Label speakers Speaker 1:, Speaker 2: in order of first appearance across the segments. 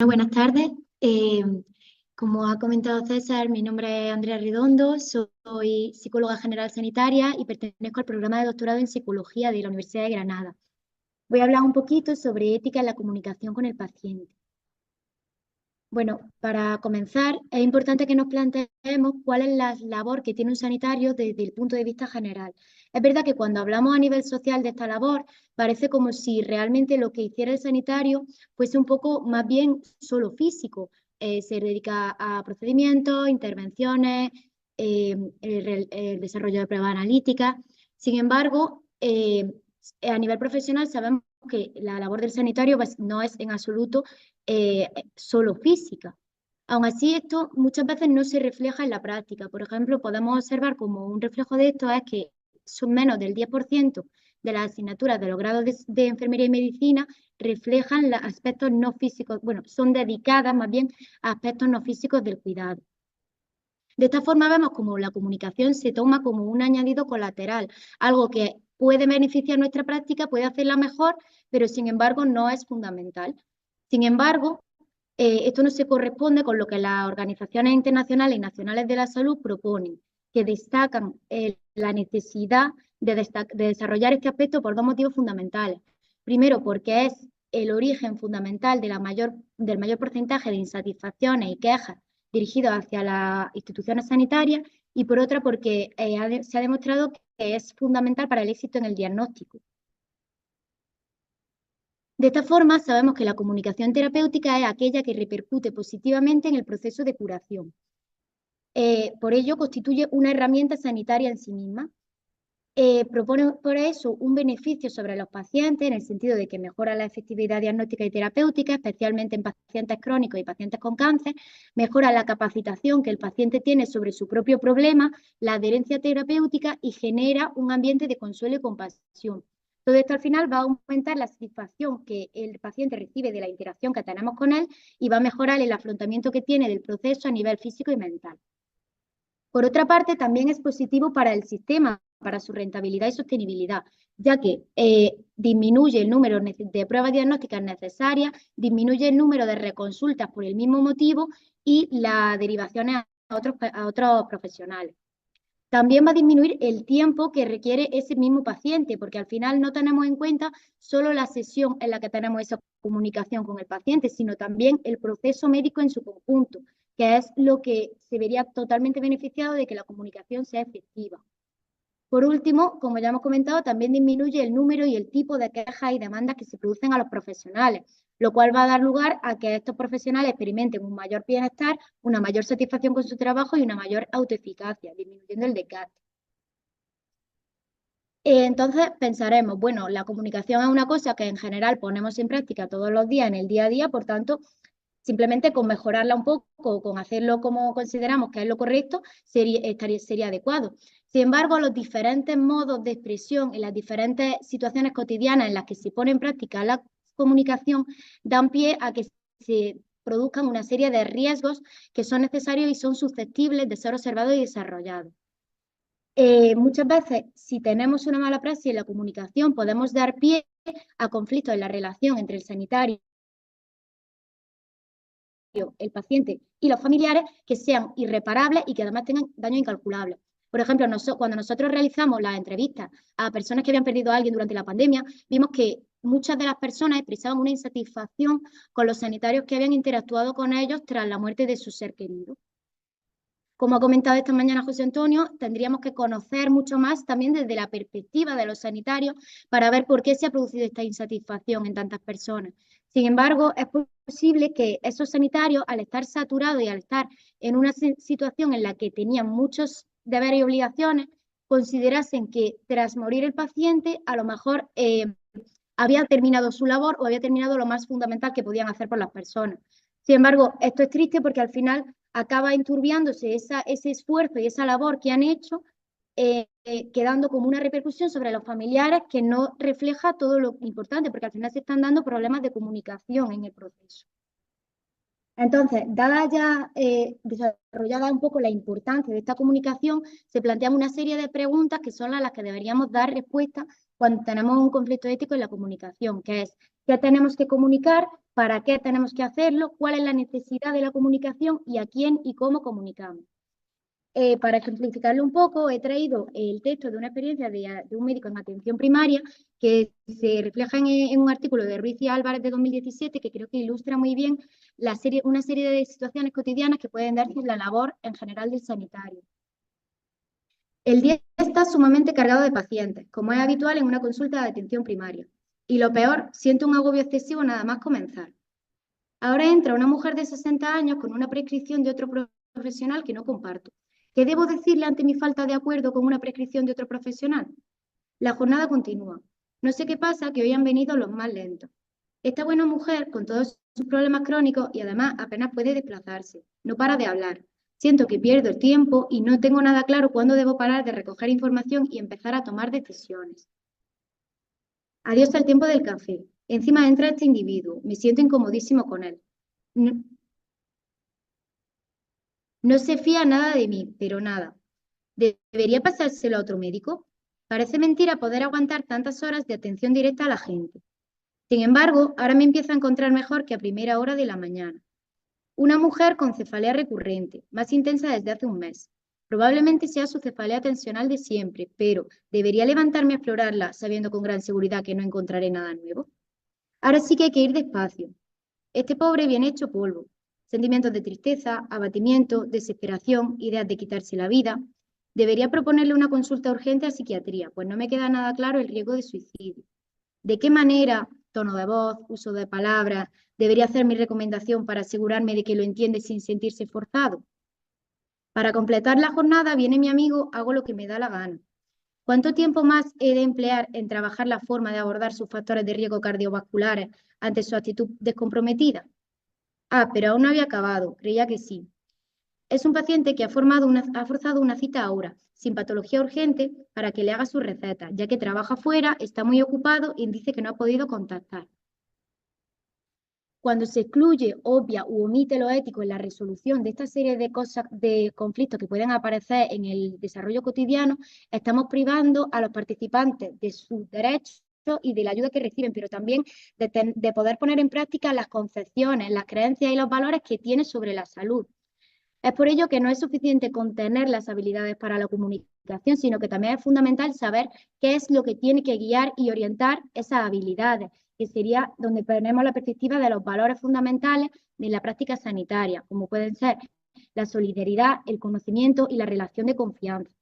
Speaker 1: Buenas tardes. Eh, Como ha comentado César, mi nombre es Andrea Redondo, soy psicóloga general sanitaria y pertenezco al programa de doctorado en psicología de la Universidad de Granada. Voy a hablar un poquito sobre ética en la comunicación con el paciente. Bueno, para comenzar, es importante que nos planteemos cuál es la labor que tiene un sanitario desde el punto de vista general. Es verdad que cuando hablamos a nivel social de esta labor, parece como si realmente lo que hiciera el sanitario fuese un poco más bien solo físico. Se dedica a procedimientos, intervenciones, el desarrollo de pruebas analíticas. Sin embargo, a nivel profesional sabemos que la labor del sanitario pues, no es en absoluto solo física. Aún así, esto muchas veces no se refleja en la práctica. Por ejemplo, podemos observar como un reflejo de esto es que son menos del 10% de las asignaturas de los grados de enfermería y medicina reflejan los aspectos no físicos, bueno, son dedicadas más bien a aspectos no físicos del cuidado. De esta forma vemos como la comunicación se toma como un añadido colateral, algo que puede beneficiar nuestra práctica, puede hacerla mejor, pero sin embargo no es fundamental. Sin embargo, esto no se corresponde con lo que las organizaciones internacionales y nacionales de la salud proponen, que destacan la necesidad de desarrollar este aspecto por dos motivos fundamentales. Primero, porque es el origen fundamental del mayor porcentaje de insatisfacciones y quejas dirigidos hacia las instituciones sanitarias, y por otra, porque se ha demostrado que es fundamental para el éxito en el diagnóstico. De esta forma, sabemos que la comunicación terapéutica es aquella que repercute positivamente en el proceso de curación. Por ello, constituye una herramienta sanitaria en sí misma. Propone por eso un beneficio sobre los pacientes en el sentido de que mejora la efectividad diagnóstica y terapéutica, especialmente en pacientes crónicos y pacientes con cáncer, mejora la capacitación que el paciente tiene sobre su propio problema, la adherencia terapéutica y genera un ambiente de consuelo y compasión. Todo esto al final va a aumentar la satisfacción que el paciente recibe de la interacción que tenemos con él y va a mejorar el afrontamiento que tiene del proceso a nivel físico y mental. Por otra parte, también es positivo para el sistema, para su rentabilidad y sostenibilidad, ya que disminuye el número de pruebas diagnósticas necesarias, disminuye el número de reconsultas por el mismo motivo y las derivaciones a otros profesionales. También va a disminuir el tiempo que requiere ese mismo paciente, porque al final no tenemos en cuenta solo la sesión en la que tenemos esa comunicación con el paciente, sino también el proceso médico en su conjunto, que es lo que se vería totalmente beneficiado de que la comunicación sea efectiva. Por último, como ya hemos comentado, también disminuye el número y el tipo de quejas y demandas que se producen a los profesionales, lo cual va a dar lugar a que estos profesionales experimenten un mayor bienestar, una mayor satisfacción con su trabajo y una mayor autoeficacia, disminuyendo el desgaste. Entonces pensaremos, bueno, la comunicación es una cosa que en general ponemos en práctica todos los días en el día a día, por tanto, simplemente con mejorarla un poco, con hacerlo como consideramos que es lo correcto, sería adecuado. Sin embargo, los diferentes modos de expresión y las diferentes situaciones cotidianas en las que se pone en práctica la comunicación dan pie a que se produzcan una serie de riesgos que son necesarios y son susceptibles de ser observados y desarrollados. Muchas veces, si tenemos una mala praxis en la comunicación, podemos dar pie a conflictos en la relación entre el sanitario, el paciente y los familiares que sean irreparables y que además tengan daños incalculables. Por ejemplo, cuando nosotros realizamos las entrevistas a personas que habían perdido a alguien durante la pandemia, vimos que muchas de las personas expresaban una insatisfacción con los sanitarios que habían interactuado con ellos tras la muerte de su ser querido. Como ha comentado esta mañana José Antonio, tendríamos que conocer mucho más también desde la perspectiva de los sanitarios para ver por qué se ha producido esta insatisfacción en tantas personas. Sin embargo, es posible que esos sanitarios, al estar saturados y al estar en una situación en la que tenían muchos deberes y obligaciones, considerasen que tras morir el paciente, a lo mejor había terminado su labor o había terminado lo más fundamental que podían hacer por las personas. Sin embargo, esto es triste porque al final acaba enturbiándose ese esfuerzo y esa labor que han hecho, quedando como una repercusión sobre los familiares que no refleja todo lo importante, porque al final se están dando problemas de comunicación en el proceso. Entonces, dada ya desarrollada un poco la importancia de esta comunicación, se plantean una serie de preguntas que son las que deberíamos dar respuesta cuando tenemos un conflicto ético en la comunicación, que es qué tenemos que comunicar, para qué tenemos que hacerlo, cuál es la necesidad de la comunicación y a quién y cómo comunicamos. Para ejemplificarlo un poco, he traído el texto de una experiencia de un médico en atención primaria que se refleja en un artículo de Ruiz y Álvarez de 2017 que creo que ilustra muy bien una serie de situaciones cotidianas que pueden darse en la labor en general del sanitario. El día está sumamente cargado de pacientes, como es habitual en una consulta de atención primaria. Y lo peor, siento un agobio excesivo nada más comenzar. Ahora entra una mujer de 60 años con una prescripción de otro profesional que no comparto. ¿Qué debo decirle ante mi falta de acuerdo con una prescripción de otro profesional? La jornada continúa. No sé qué pasa, que hoy han venido los más lentos. Esta buena mujer, con todos sus problemas crónicos y además apenas puede desplazarse, no para de hablar. Siento que pierdo el tiempo y no tengo nada claro cuándo debo parar de recoger información y empezar a tomar decisiones. Adiós al tiempo del café. Encima entra este individuo. Me siento incomodísimo con él. No, no se fía nada de mí, pero nada. ¿Debería pasárselo a otro médico? Parece mentira poder aguantar tantas horas de atención directa a la gente. Sin embargo, ahora me empiezo a encontrar mejor que a primera hora de la mañana. Una mujer con cefalea recurrente, más intensa desde hace un mes. Probablemente sea su cefalea tensional de siempre, pero ¿debería levantarme a explorarla sabiendo con gran seguridad que no encontraré nada nuevo? Ahora sí que hay que ir despacio. Este pobre viene hecho polvo. Sentimientos de tristeza, abatimiento, desesperación, ideas de quitarse la vida. Debería proponerle una consulta urgente a psiquiatría, pues no me queda nada claro el riesgo de suicidio. ¿De qué manera, tono de voz, uso de palabras, debería hacer mi recomendación para asegurarme de que lo entiende sin sentirse forzado? Para completar la jornada viene mi amigo, hago lo que me da la gana. ¿Cuánto tiempo más he de emplear en trabajar la forma de abordar sus factores de riesgo cardiovasculares ante su actitud descomprometida? Ah, pero aún no había acabado, creía que sí. Es un paciente que ha forzado una cita ahora, sin patología urgente, para que le haga su receta, ya que trabaja fuera, está muy ocupado y dice que no ha podido contactar. Cuando se excluye, obvia u omite lo ético en la resolución de esta serie de cosas, de conflictos que pueden aparecer en el desarrollo cotidiano, estamos privando a los participantes de sus derechos y de la ayuda que reciben, pero también de poder poner en práctica las concepciones, las creencias y los valores que tiene sobre la salud. Es por ello que no es suficiente con tener las habilidades para la comunicación, sino que también es fundamental saber qué es lo que tiene que guiar y orientar esas habilidades, que sería donde ponemos la perspectiva de los valores fundamentales de la práctica sanitaria, como pueden ser la solidaridad, el conocimiento y la relación de confianza.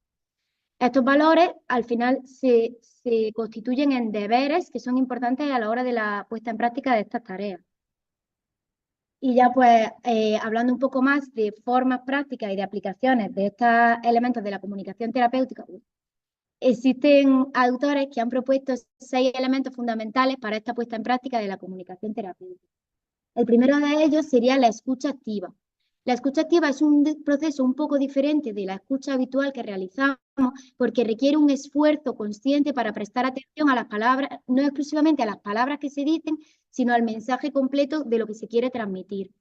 Speaker 1: Estos valores al final se constituyen en deberes que son importantes a la hora de la puesta en práctica de estas tareas. Y ya pues hablando un poco más de formas prácticas y de aplicaciones de estos elementos de la comunicación terapéutica, existen autores que han propuesto 6 elementos fundamentales para esta puesta en práctica de la comunicación terapéutica. El primero de ellos sería la escucha activa. La escucha activa es un proceso un poco diferente de la escucha habitual que realizamos porque requiere un esfuerzo consciente para prestar atención a las palabras, no exclusivamente a las palabras que se dicen, sino al mensaje completo de lo que se quiere transmitir.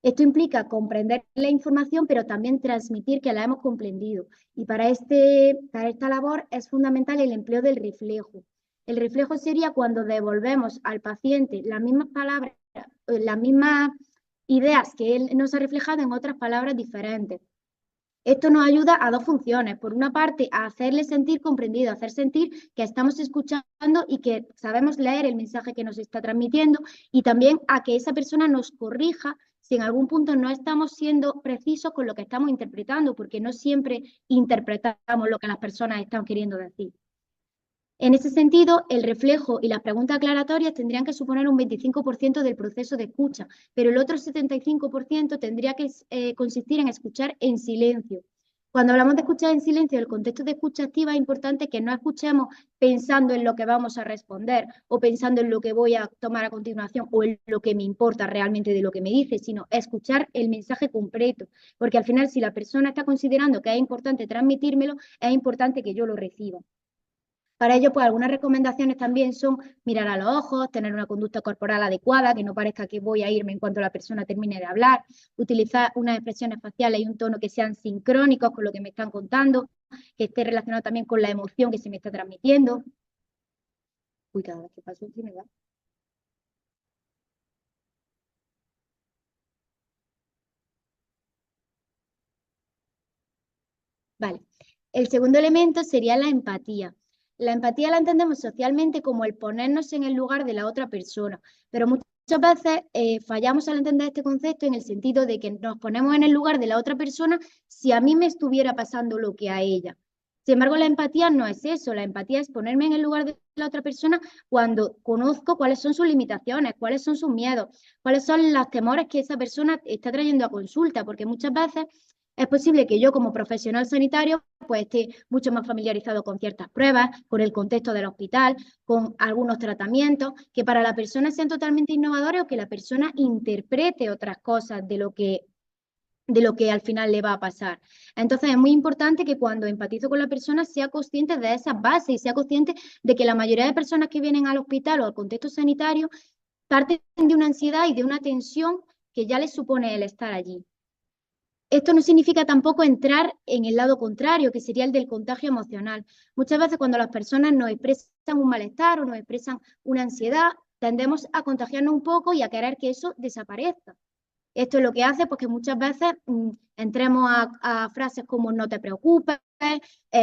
Speaker 1: Esto implica comprender la información, pero también transmitir que la hemos comprendido. Y para esta labor es fundamental el empleo del reflejo. El reflejo sería cuando devolvemos al paciente las mismas palabras, las mismas ideas que él nos ha reflejado en otras palabras diferentes. Esto nos ayuda a dos funciones. Por una parte, a hacerle sentir comprendido, hacer sentir que estamos escuchando y que sabemos leer el mensaje que nos está transmitiendo, y también a que esa persona nos corrija si en algún punto no estamos siendo precisos con lo que estamos interpretando, porque no siempre interpretamos lo que las personas están queriendo decir. En ese sentido, el reflejo y las preguntas aclaratorias tendrían que suponer un 25% del proceso de escucha, pero el otro 75% tendría que consistir en escuchar en silencio. Cuando hablamos de escuchar en silencio, el contexto de escucha activa es importante que no escuchemos pensando en lo que vamos a responder o pensando en lo que voy a tomar a continuación o en lo que me importa realmente de lo que me dice, sino escuchar el mensaje completo, porque al final si la persona está considerando que es importante transmitírmelo, es importante que yo lo reciba. Para ello, pues algunas recomendaciones también son mirar a los ojos, tener una conducta corporal adecuada, que no parezca que voy a irme en cuanto la persona termine de hablar, utilizar unas expresiones faciales y un tono que sean sincrónicos con lo que me están contando, que esté relacionado también con la emoción que se me está transmitiendo. Uy, cada vez que paso un me da. El segundo elemento sería la empatía. La empatía la entendemos socialmente como el ponernos en el lugar de la otra persona, pero muchas veces fallamos al entender este concepto en el sentido de que nos ponemos en el lugar de la otra persona si a mí me estuviera pasando lo que a ella. Sin embargo, la empatía no es eso, la empatía es ponerme en el lugar de la otra persona cuando conozco cuáles son sus limitaciones, cuáles son sus miedos, cuáles son los temores que esa persona está trayendo a consulta, porque muchas veces es posible que yo como profesional sanitario pues esté mucho más familiarizado con ciertas pruebas, con el contexto del hospital, con algunos tratamientos, que para la persona sean totalmente innovadores o que la persona interprete otras cosas de lo que al final le va a pasar. Entonces es muy importante que cuando empatizo con la persona sea consciente de esas bases y sea consciente de que la mayoría de personas que vienen al hospital o al contexto sanitario parten de una ansiedad y de una tensión que ya les supone el estar allí. Esto no significa tampoco entrar en el lado contrario, que sería el del contagio emocional. Muchas veces cuando las personas nos expresan un malestar o nos expresan una ansiedad, tendemos a contagiarnos un poco y a querer que eso desaparezca. Esto es lo que hace pues, que muchas veces entremos a frases como no te preocupes,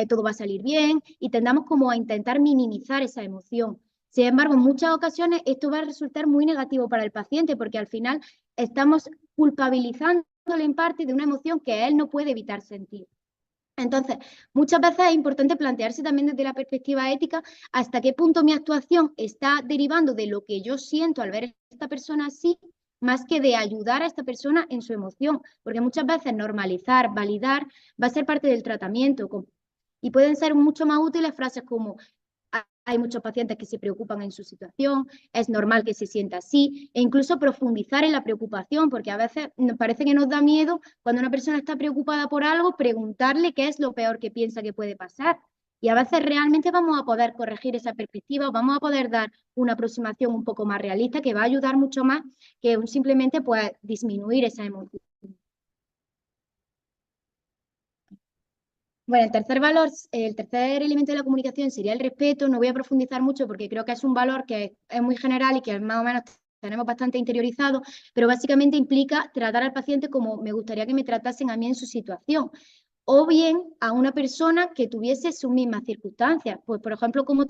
Speaker 1: todo va a salir bien, y tendamos como a intentar minimizar esa emoción. Sin embargo, en muchas ocasiones esto va a resultar muy negativo para el paciente porque al final estamos culpabilizándole en parte de una emoción que él no puede evitar sentir. Entonces, muchas veces es importante plantearse también desde la perspectiva ética hasta qué punto mi actuación está derivando de lo que yo siento al ver a esta persona así, más que de ayudar a esta persona en su emoción, porque muchas veces normalizar, validar, va a ser parte del tratamiento y pueden ser mucho más útiles frases como hay muchos pacientes que se preocupan en su situación, es normal que se sienta así, e incluso profundizar en la preocupación, porque a veces nos parece que nos da miedo cuando una persona está preocupada por algo, preguntarle qué es lo peor que piensa que puede pasar. Y a veces realmente vamos a poder corregir esa perspectiva, vamos a poder dar una aproximación un poco más realista que va a ayudar mucho más que simplemente pues, disminuir esa emoción. Bueno, el tercer elemento de la comunicación sería el respeto. No voy a profundizar mucho porque creo que es un valor que es muy general y que más o menos tenemos bastante interiorizado, pero básicamente implica tratar al paciente como me gustaría que me tratasen a mí en su situación, o bien a una persona que tuviese sus mismas circunstancias. Pues, por ejemplo, cómo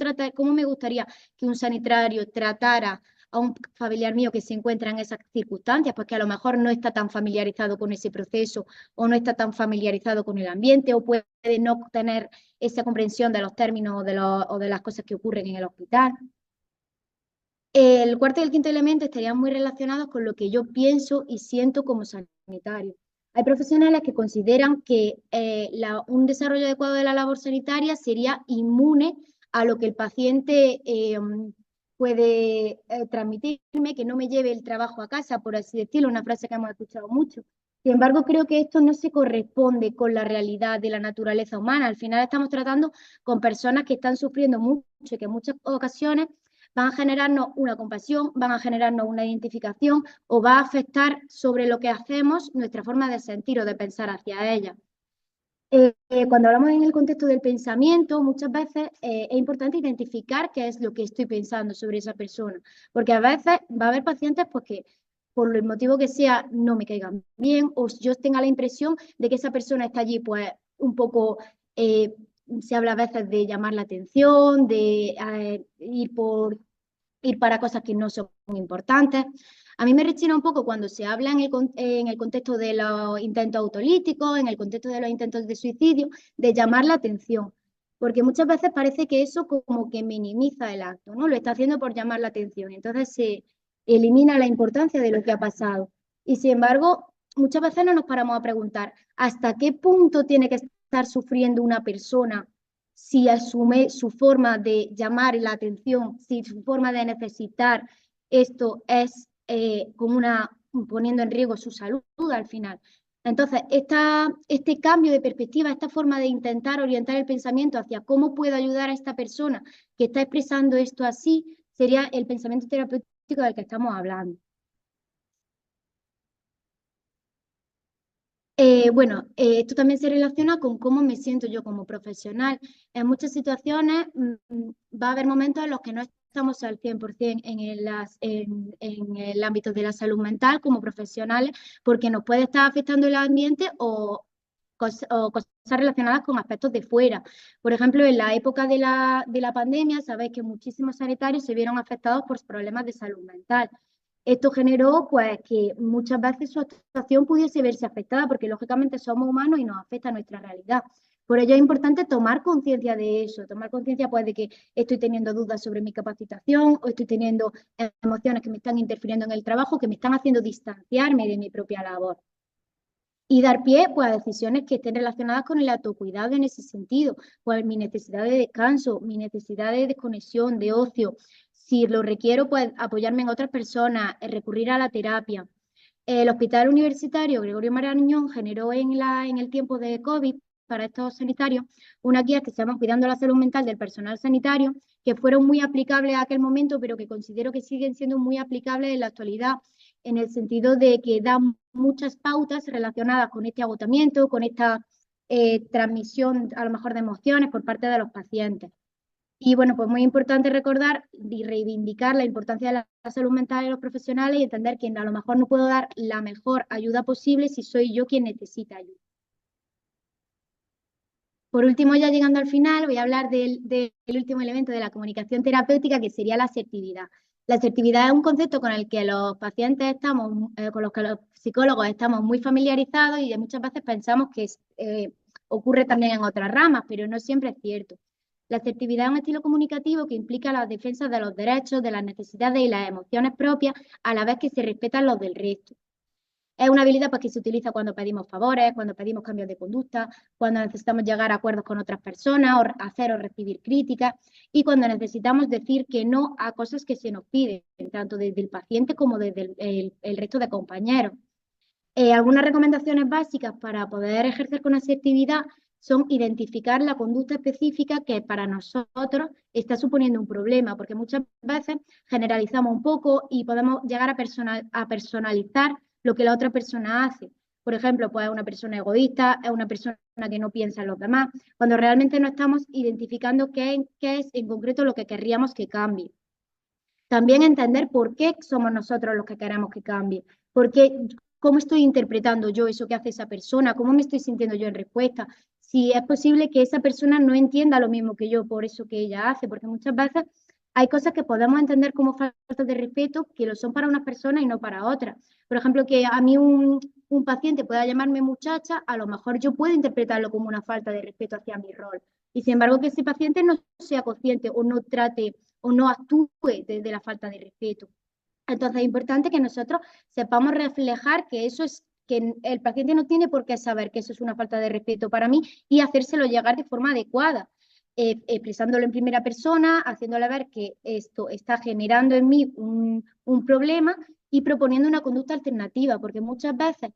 Speaker 1: me gustaría que un sanitario tratara a un familiar mío que se encuentra en esas circunstancias, pues que a lo mejor no está tan familiarizado con ese proceso o no está tan familiarizado con el ambiente o puede no tener esa comprensión de los términos o de las cosas que ocurren en el hospital. El cuarto y el quinto elemento estarían muy relacionados con lo que yo pienso y siento como sanitario. Hay profesionales que consideran que un desarrollo adecuado de la labor sanitaria sería inmune a lo que el paciente puede transmitirme, que no me lleve el trabajo a casa, por así decirlo, una frase que hemos escuchado mucho. Sin embargo, creo que esto no se corresponde con la realidad de la naturaleza humana. Al final estamos tratando con personas que están sufriendo mucho y que en muchas ocasiones van a generarnos una compasión, van a generarnos una identificación o va a afectar sobre lo que hacemos nuestra forma de sentir o de pensar hacia ella. Cuando hablamos en el contexto del pensamiento, muchas veces es importante identificar qué es lo que estoy pensando sobre esa persona, porque a veces va a haber pacientes pues, que por el motivo que sea no me caigan bien o yo tenga la impresión de que esa persona está allí pues un poco, se habla a veces de llamar la atención, de ir para cosas que no son importantes. A mí me rechina un poco cuando se habla en el contexto de los intentos autolíticos, en el contexto de los intentos de suicidio, de llamar la atención, porque muchas veces parece que eso como que minimiza el acto, ¿no? Lo está haciendo por llamar la atención, entonces se elimina la importancia de lo que ha pasado. Y sin embargo, muchas veces no nos paramos a preguntar hasta qué punto tiene que estar sufriendo una persona si asume su forma de llamar la atención, si su forma de necesitar esto es como poniendo en riesgo su salud al final. Entonces, este cambio de perspectiva, esta forma de intentar orientar el pensamiento hacia cómo puedo ayudar a esta persona que está expresando esto así, sería el pensamiento terapéutico del que estamos hablando. Bueno, esto también se relaciona con cómo me siento yo como profesional. En muchas situaciones va a haber momentos en los que no estamos al 100% en el ámbito de la salud mental como profesionales, porque nos puede estar afectando el ambiente o o cosas relacionadas con aspectos de fuera. Por ejemplo, en la época de la pandemia, sabéis que muchísimos sanitarios se vieron afectados por problemas de salud mental. Esto generó pues, que muchas veces su actuación pudiese verse afectada, porque lógicamente somos humanos y nos afecta nuestra realidad. Por ello es importante tomar conciencia de eso, tomar conciencia pues, de que estoy teniendo dudas sobre mi capacitación o estoy teniendo emociones que me están interfiriendo en el trabajo, que me están haciendo distanciarme de mi propia labor. Y dar pie pues, a decisiones que estén relacionadas con el autocuidado en ese sentido, pues mi necesidad de descanso, mi necesidad de desconexión, de ocio. Si lo requiero, pues apoyarme en otras personas, recurrir a la terapia. El Hospital Universitario Gregorio Marañón generó en el tiempo de COVID para estos sanitarios unas guías que se llaman Cuidando la salud mental del personal sanitario, que fueron muy aplicables a aquel momento, pero que considero que siguen siendo muy aplicables en la actualidad, en el sentido de que dan muchas pautas relacionadas con este agotamiento, con esta transmisión a lo mejor de emociones por parte de los pacientes. Y bueno, pues muy importante recordar y reivindicar la importancia de la salud mental en los profesionales y entender que a lo mejor no puedo dar la mejor ayuda posible si soy yo quien necesita ayuda. Por último, ya llegando al final, voy a hablar del último elemento de la comunicación terapéutica, que sería la asertividad. La asertividad es un concepto con el que los pacientes estamos, con los que los psicólogos estamos muy familiarizados y muchas veces pensamos que ocurre también en otras ramas, pero no siempre es cierto. La asertividad es un estilo comunicativo que implica la defensa de los derechos, de las necesidades y las emociones propias, a la vez que se respetan los del resto. Es una habilidad pues, que se utiliza cuando pedimos favores, cuando pedimos cambios de conducta, cuando necesitamos llegar a acuerdos con otras personas, o hacer o recibir críticas, y cuando necesitamos decir que no a cosas que se nos piden, tanto desde el paciente como desde el resto de compañeros. Algunas recomendaciones básicas para poder ejercer con asertividad son identificar la conducta específica que para nosotros está suponiendo un problema, porque muchas veces generalizamos un poco y podemos llegar a personalizar lo que la otra persona hace. Por ejemplo, pues es una persona egoísta, es una persona que no piensa en los demás, cuando realmente no estamos identificando qué es en concreto lo que querríamos que cambie. También entender por qué somos nosotros los que queremos que cambie, cómo estoy interpretando yo eso que hace esa persona, cómo me estoy sintiendo yo en respuesta. Si es posible que esa persona no entienda lo mismo que yo por eso que ella hace, porque muchas veces hay cosas que podemos entender como falta de respeto que lo son para unas personas y no para otras. Por ejemplo, que a mí un paciente pueda llamarme muchacha, a lo mejor yo puedo interpretarlo como una falta de respeto hacia mi rol. Y sin embargo, que ese paciente no sea consciente o no trate o no actúe desde la falta de respeto. Entonces es importante que nosotros sepamos reflejar que eso es que el paciente no tiene por qué saber que eso es una falta de respeto para mí y hacérselo llegar de forma adecuada, expresándolo en primera persona, haciéndole ver que esto está generando en mí un problema y proponiendo una conducta alternativa, porque muchas veces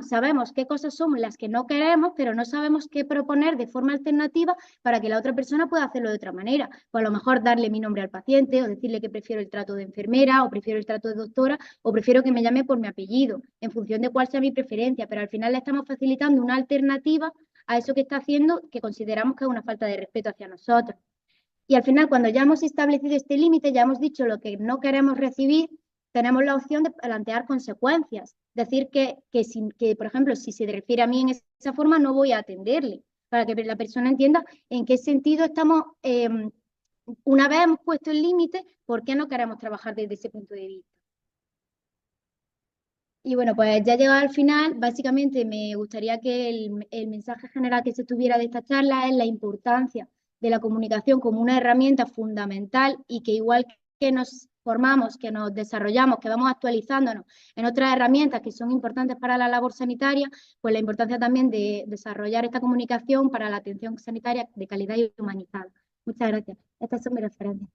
Speaker 1: sabemos qué cosas son las que no queremos, pero no sabemos qué proponer de forma alternativa para que la otra persona pueda hacerlo de otra manera. Pues a lo mejor darle mi nombre al paciente o decirle que prefiero el trato de enfermera o prefiero el trato de doctora o prefiero que me llame por mi apellido, en función de cuál sea mi preferencia, pero al final le estamos facilitando una alternativa a eso que está haciendo que consideramos que es una falta de respeto hacia nosotros. Y al final, cuando ya hemos establecido este límite, ya hemos dicho lo que no queremos recibir, tenemos la opción de plantear consecuencias. Decir que, por ejemplo, si se refiere a mí en esa forma, no voy a atenderle, para que la persona entienda en qué sentido estamos, una vez hemos puesto el límite, ¿por qué no queremos trabajar desde ese punto de vista? Y bueno, pues ya llegado al final, básicamente me gustaría que el mensaje general que se tuviera de esta charla es la importancia de la comunicación como una herramienta fundamental y que igual que nos formamos, que nos desarrollamos, que vamos actualizándonos en otras herramientas que son importantes para la labor sanitaria, pues la importancia también de desarrollar esta comunicación para la atención sanitaria de calidad y humanizada. Muchas gracias. Estas son mis referencias.